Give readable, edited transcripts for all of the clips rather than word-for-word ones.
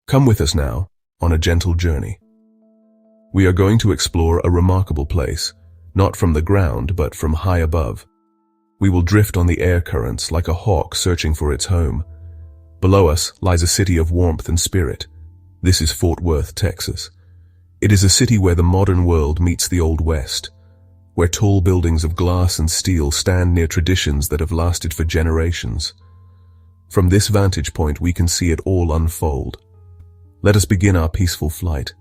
Come with us now, on a gentle journey. We are going to explore a remarkable place, not from the ground, but from high above. We will drift on the air currents like a hawk searching for its home. Below us lies a city of warmth and spirit. This is Fort Worth, Texas. It is a city where the modern world meets the Old West, where tall buildings of glass and steel stand near traditions that have lasted for generations. From this vantage point, we can see it all unfold. Let us begin our peaceful flight.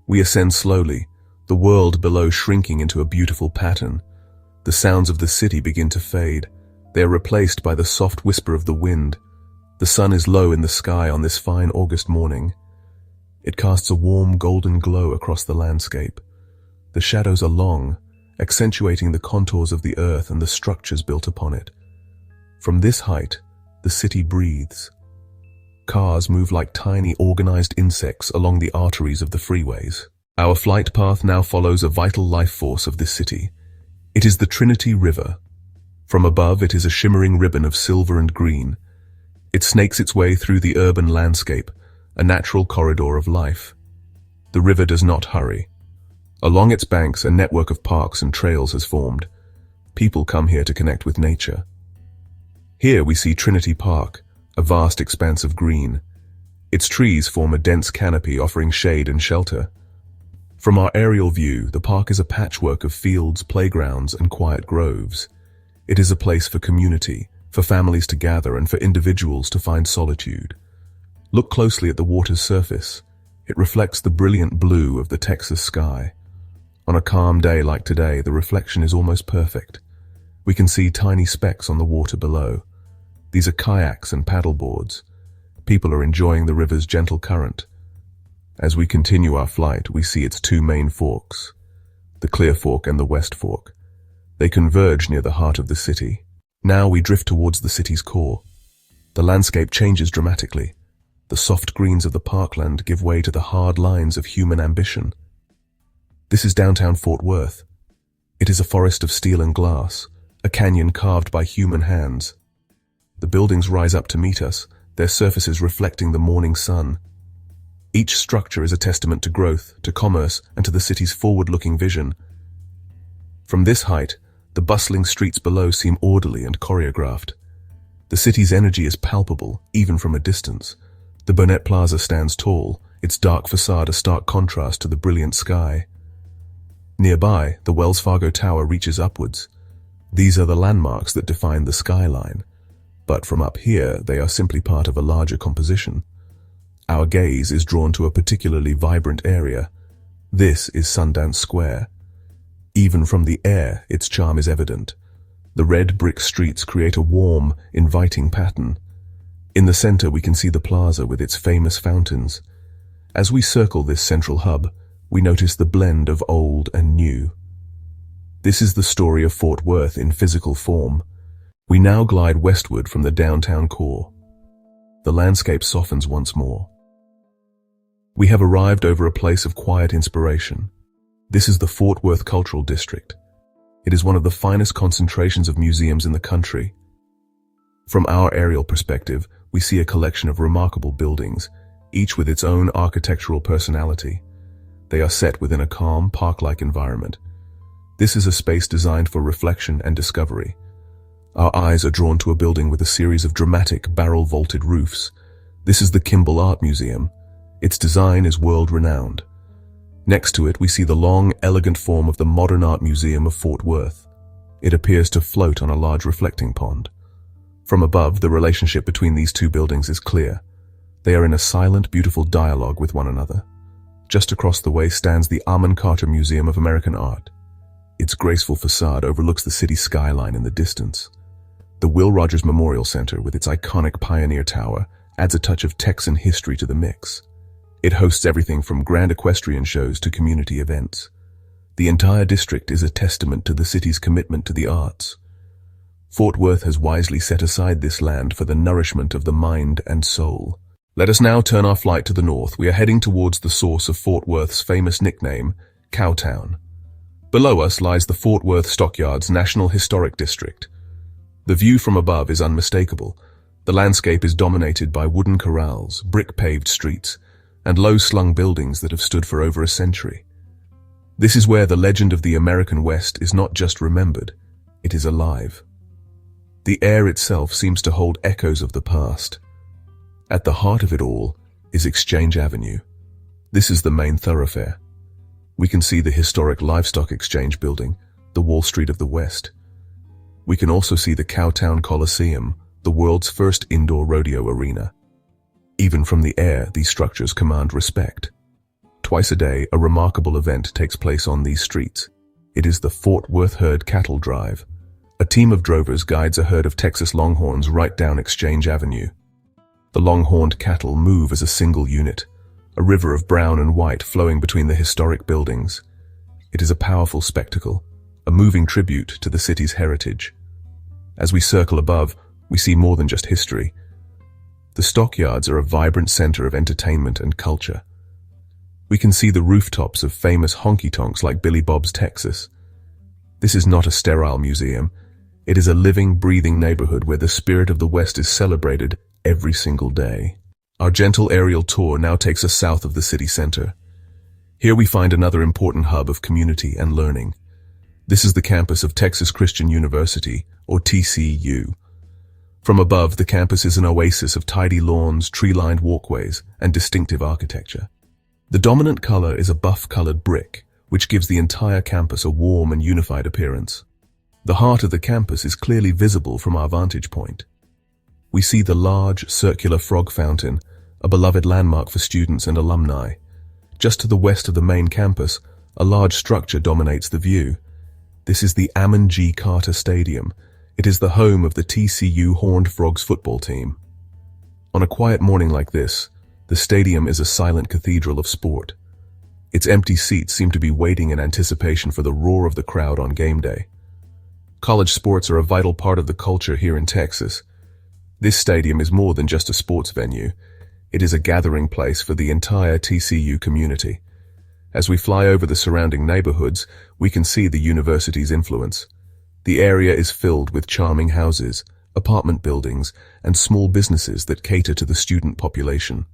We ascend slowly, the world below shrinking into a beautiful pattern. The sounds of the city begin to fade. They are replaced by the soft whisper of the wind. The sun is low in the sky on this fine August morning. It casts a warm golden glow across the landscape. The shadows are long, accentuating the contours of the earth and the structures built upon it. From this height, the city breathes. Cars move like tiny organized insects along the arteries of the freeways. Our flight path now follows a vital life force of this city. It is the Trinity River. From above, it is a shimmering ribbon of silver and green. It snakes its way through the urban landscape, a natural corridor of life. The river does not hurry. Along its banks, a network of parks and trails has formed. People come here to connect with nature. Here we see Trinity Park, a vast expanse of green. Its trees form a dense canopy offering shade and shelter. From our aerial view, the park is a patchwork of fields, playgrounds, and quiet groves. It is a place for community, for families to gather, and for individuals to find solitude. Look closely at the water's surface. It reflects the brilliant blue of the Texas sky. On a calm day like today, the reflection is almost perfect. We can see tiny specks on the water below. These are kayaks and paddleboards. People are enjoying the river's gentle current. As we continue our flight, we see its two main forks, the Clear Fork and the West Fork. They converge near the heart of the city. Now we drift towards the city's core. The landscape changes dramatically. The soft greens of the parkland give way to the hard lines of human ambition. This is downtown Fort Worth. It is a forest of steel and glass, a canyon carved by human hands. The buildings rise up to meet us, their surfaces reflecting the morning sun. Each structure is a testament to growth, to commerce, and to the city's forward-looking vision. From this height, the bustling streets below seem orderly and choreographed. The city's energy is palpable, even from a distance. The Burnett Plaza stands tall, its dark facade a stark contrast to the brilliant sky. Nearby, the Wells Fargo Tower reaches upwards. These are the landmarks that define the skyline. But from up here, they are simply part of a larger composition. Our gaze is drawn to a particularly vibrant area. This is Sundance Square. Even from the air, its charm is evident. The red brick streets create a warm, inviting pattern. In the center, we can see the plaza with its famous fountains. As we circle this central hub, we notice the blend of old and new. This is the story of Fort Worth in physical form. We now glide westward from the downtown core. The landscape softens once more. We have arrived over a place of quiet inspiration. This is the Fort Worth Cultural District. It is one of the finest concentrations of museums in the country. From our aerial perspective, we see a collection of remarkable buildings, each with its own architectural personality. They are set within a calm, park-like environment. This is a space designed for reflection and discovery. Our eyes are drawn to a building with a series of dramatic, barrel-vaulted roofs. This is the Kimball Art Museum. Its design is world-renowned. Next to it, we see the long, elegant form of the Modern Art Museum of Fort Worth. It appears to float on a large reflecting pond. From above, the relationship between these two buildings is clear. They are in a silent, beautiful dialogue with one another. Just across the way stands the Amon Carter Museum of American Art. Its graceful facade overlooks the city skyline in the distance. The Will Rogers Memorial Center, with its iconic Pioneer Tower, adds a touch of Texan history to the mix. It hosts everything from grand equestrian shows to community events. The entire district is a testament to the city's commitment to the arts. Fort Worth has wisely set aside this land for the nourishment of the mind and soul. Let us now turn our flight to the north. We are heading towards the source of Fort Worth's famous nickname, Cowtown. Below us lies the Fort Worth Stockyards National Historic District. The view from above is unmistakable. The landscape is dominated by wooden corrals, brick-paved streets, and low-slung buildings that have stood for over a century. This is where the legend of the American West is not just remembered, it is alive. The air itself seems to hold echoes of the past. At the heart of it all is Exchange Avenue. This is the main thoroughfare. We can see the historic livestock exchange building, the Wall Street of the West. We can also see the Cowtown Coliseum, the world's first indoor rodeo arena. Even from the air, these structures command respect. Twice a day, a remarkable event takes place on these streets. It is the Fort Worth Herd Cattle Drive. A team of drovers guides a herd of Texas Longhorns right down Exchange Avenue. The longhorned cattle move as a single unit, a river of brown and white flowing between the historic buildings. It is a powerful spectacle, a moving tribute to the city's heritage. As we circle above, we see more than just history. The stockyards are a vibrant center of entertainment and culture. We can see the rooftops of famous honky-tonks like Billy Bob's Texas. This is not a sterile museum. It is a living, breathing neighborhood where the spirit of the West is celebrated every single day. Our gentle aerial tour now takes us south of the city center. Here we find another important hub of community and learning. This is the campus of Texas Christian University, or TCU. From above, the campus is an oasis of tidy lawns, tree-lined walkways, and distinctive architecture. The dominant color is a buff-colored brick, which gives the entire campus a warm and unified appearance. The heart of the campus is clearly visible from our vantage point. We see the large, circular frog fountain, a beloved landmark for students and alumni. Just to the west of the main campus, a large structure dominates the view. This is the Ammon G. Carter Stadium. It is the home of the TCU Horned Frogs football team. On a quiet morning like this, the stadium is a silent cathedral of sport. Its empty seats seem to be waiting in anticipation for the roar of the crowd on game day. College sports are a vital part of the culture here in Texas. This stadium is more than just a sports venue. It is a gathering place for the entire TCU community. As we fly over the surrounding neighborhoods, we can see the university's influence. The area is filled with charming houses, apartment buildings, and small businesses that cater to the student population.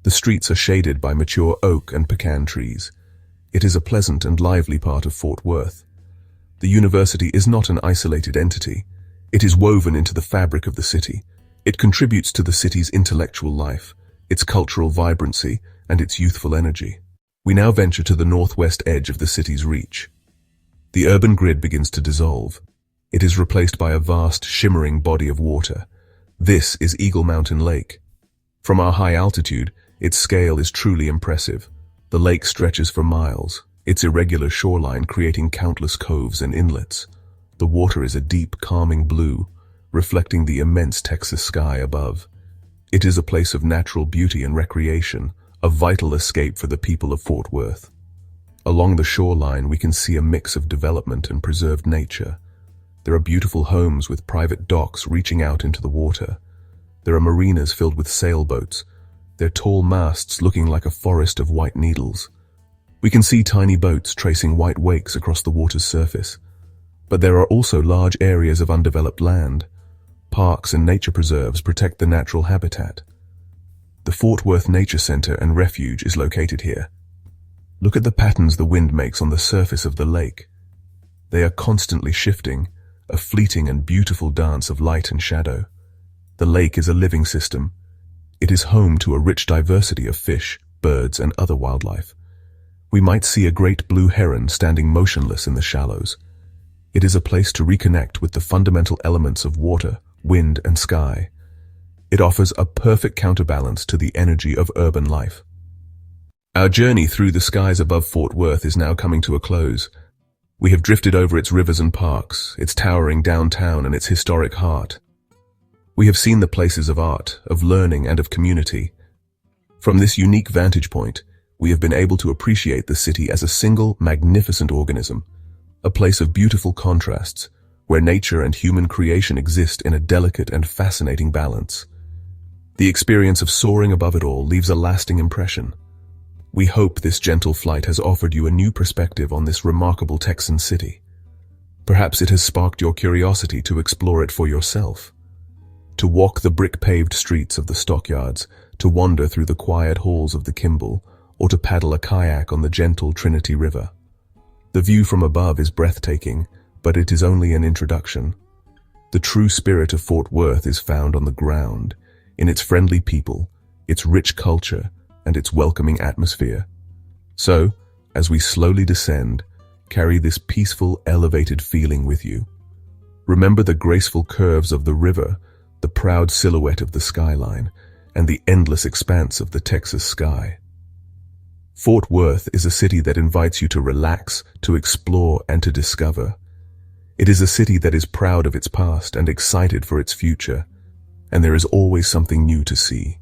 The streets are shaded by mature oak and pecan trees. It is a pleasant and lively part of Fort Worth. The university is not an isolated entity. It is woven into the fabric of the city. It contributes to the city's intellectual life, its cultural vibrancy, and its youthful energy. We now venture to the northwest edge of the city's reach. The urban grid begins to dissolve. It is replaced by a vast, shimmering body of water. This is Eagle Mountain Lake. From our high altitude, its scale is truly impressive. The lake stretches for miles, its irregular shoreline creating countless coves and inlets. The water is a deep, calming blue, reflecting the immense Texas sky above. It is a place of natural beauty and recreation, a vital escape for the people of Fort Worth. Along the shoreline, we can see a mix of development and preserved nature. There are beautiful homes with private docks reaching out into the water. There are marinas filled with sailboats, their tall masts looking like a forest of white needles. We can see tiny boats tracing white wakes across the water's surface. But there are also large areas of undeveloped land. Parks and nature preserves protect the natural habitat. The Fort Worth Nature Center and Refuge is located here. Look at the patterns the wind makes on the surface of the lake. They are constantly shifting, a fleeting and beautiful dance of light and shadow. The lake is a living system. It is home to a rich diversity of fish, birds, and other wildlife. We might see a great blue heron standing motionless in the shallows. It is a place to reconnect with the fundamental elements of water, wind, and sky. It offers a perfect counterbalance to the energy of urban life. Our journey through the skies above Fort Worth is now coming to a close. We have drifted over its rivers and parks, its towering downtown, and its historic heart. We have seen the places of art, of learning, and of community. From this unique vantage point, we have been able to appreciate the city as a single, magnificent organism, a place of beautiful contrasts, where nature and human creation exist in a delicate and fascinating balance. The experience of soaring above it all leaves a lasting impression. We hope this gentle flight has offered you a new perspective on this remarkable Texan city. Perhaps it has sparked your curiosity to explore it for yourself. To walk the brick-paved streets of the stockyards, to wander through the quiet halls of the Kimball, or to paddle a kayak on the gentle Trinity River. The view from above is breathtaking, but it is only an introduction. The true spirit of Fort Worth is found on the ground, in its friendly people, its rich culture, and its welcoming atmosphere. So, as we slowly descend, carry this peaceful, elevated feeling with you. Remember the graceful curves of the river, the proud silhouette of the skyline, and the endless expanse of the Texas sky. Fort Worth is a city that invites you to relax, to explore, and to discover. It is a city that is proud of its past and excited for its future, and there is always something new to see,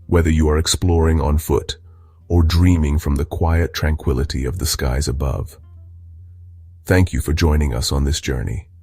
whether you are exploring on foot or dreaming from the quiet tranquility of the skies above. Thank you for joining us on this journey.